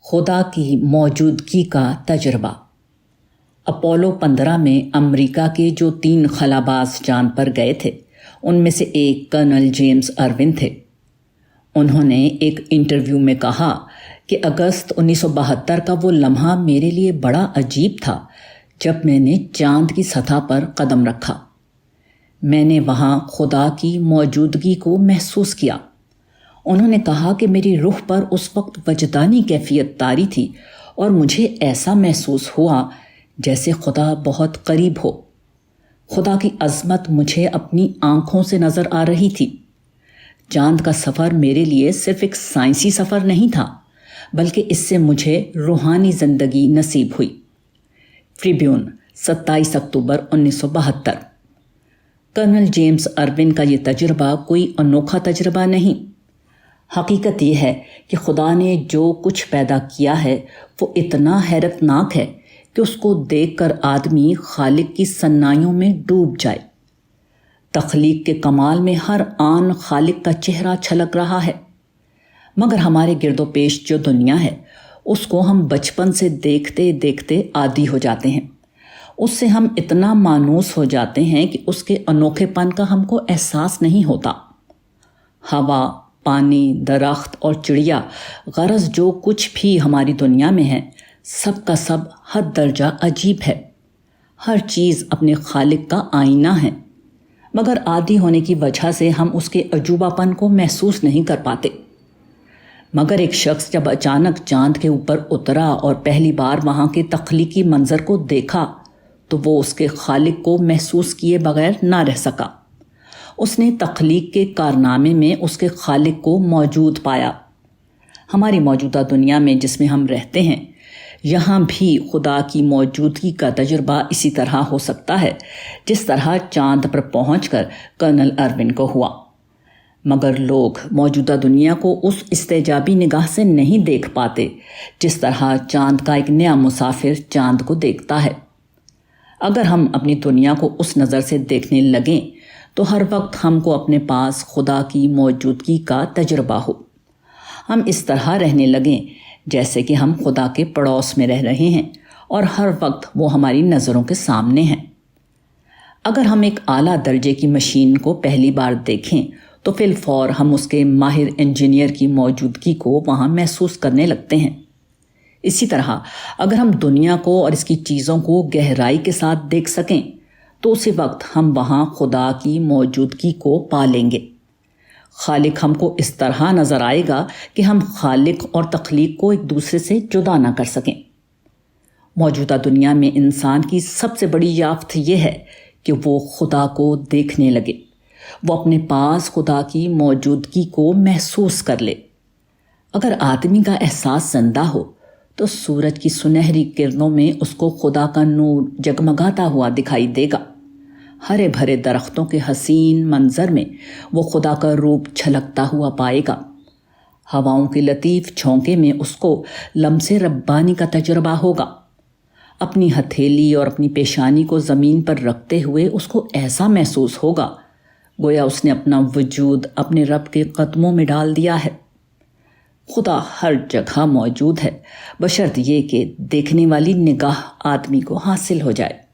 خدا کی موجودگی کا تجربہ۔ اپولو 15 میں امریکہ کے جو 3 خلاباز چاند پر گئے تھے ان میں سے ایک کرنل جیمز ارون تھے۔ انہوں نے ایک انٹرویو میں کہا کہ اگست 1972 کا وہ لمحہ میرے لیے بڑا عجیب تھا جب میں نے چاند کی سطح پر قدم رکھا۔ میں نے وہاں خدا کی موجودگی کو محسوس کیا۔ انہوں نے کہا کہ میری روح پر اس وقت وجدانی کیفیت طاری تھی اور مجھے ایسا محسوس ہوا جیسے خدا بہت قریب ہو۔ خدا کی عظمت مجھے اپنی آنکھوں سے نظر آ رہی تھی۔ چاند کا سفر میرے لیے صرف ایک سائنسی سفر نہیں تھا بلکہ اس سے مجھے روحانی زندگی نصیب ہوئی۔ ٹریبیون، 27 اکتوبر 1972۔ کرنل جیمز ارون کا یہ تجربہ کوئی انوکھا تجربہ نہیں۔ حقیقت یہ ہے کہ خدا نے جو کچھ پیدا کیا ہے وہ اتنا حیرت ناک ہے کہ اس کو دیکھ کر آدمی خالق کی صنائیوں میں ڈوب جائے۔ تخلیق کے کمال میں ہر آن خالق کا چہرہ چھلک رہا ہے، مگر ہمارے گرد و پیش جو دنیا ہے اس کو ہم بچپن سے دیکھتے دیکھتے عادی ہو جاتے ہیں۔ اس سے ہم اتنا مانوس ہو جاتے ہیں کہ اس کے انوکھے پن کا ہم کو احساس نہیں ہوتا۔ ہوا، پانی، درخت اور چڑیا، غرض جو کچھ بھی ہماری دنیا میں ہے سب کا سب حد درجہ عجیب ہے۔ ہر چیز اپنے خالق کا آئینہ ہے، مگر عادی ہونے کی وجہ سے ہم اس کے عجوبہ پن کو محسوس نہیں کر پاتے۔ مگر ایک شخص جب اچانک چاند کے اوپر اترا اور پہلی بار وہاں کے تخلیقی منظر کو دیکھا تو وہ اس کے خالق کو محسوس کیے بغیر نہ رہ سکا۔ اس نے تخلیق کے کارنامے میں اس کے خالق کو موجود پایا۔ ہماری موجودہ دنیا میں جس میں ہم رہتے ہیں یہاں بھی خدا کی موجودگی کا تجربہ اسی طرح ہو سکتا ہے جس طرح چاند پر پہنچ کر کرنل ارون کو ہوا، مگر لوگ موجودہ دنیا کو اس استعجابی نگاہ سے نہیں دیکھ پاتے جس طرح چاند کا ایک نیا مسافر چاند کو دیکھتا ہے۔ اگر ہم اپنی دنیا کو اس نظر سے دیکھنے لگیں تو ہر وقت ہم کو اپنے پاس خدا کی موجودگی کا تجربہ ہو۔ ہم اس طرح رہنے لگیں جیسے کہ ہم خدا کے پڑوس میں رہ رہے ہیں اور ہر وقت وہ ہماری نظروں کے سامنے ہیں۔ اگر ہم ایک اعلیٰ درجے کی مشین کو پہلی بار دیکھیں تو فی الفور ہم اس کے ماہر انجینئر کی موجودگی کو وہاں محسوس کرنے لگتے ہیں۔ اسی طرح اگر ہم دنیا کو اور اس کی چیزوں کو گہرائی کے ساتھ دیکھ سکیں تو اسی وقت ہم وہاں خدا کی موجودگی کو پا لیں گے۔ خالق ہم کو اس طرح نظر آئے گا کہ ہم خالق اور تخلیق کو ایک دوسرے سے جدا نہ کر سکیں۔ موجودہ دنیا میں انسان کی سب سے بڑی یافت یہ ہے کہ وہ خدا کو دیکھنے لگے، وہ اپنے پاس خدا کی موجودگی کو محسوس کر لے۔ اگر آدمی کا احساس زندہ ہو تو سورج کی سنہری کرنوں میں اس کو خدا کا نور جگمگاتا ہوا دکھائی دے گا۔ ہرے بھرے درختوں کے حسین منظر میں وہ خدا کا روپ چھلکتا ہوا پائے گا۔ ہواؤں کے لطیف جھونکے میں اس کو لمس ربانی کا تجربہ ہوگا۔ اپنی ہتھیلی اور اپنی پیشانی کو زمین پر رکھتے ہوئے اس کو ایسا محسوس ہوگا گویا اس نے اپنا وجود اپنے رب کے قدموں میں ڈال دیا ہے۔ خدا ہر جگہ موجود ہے بشرط یہ کہ دیکھنے والی نگاہ آدمی کو حاصل ہو جائے۔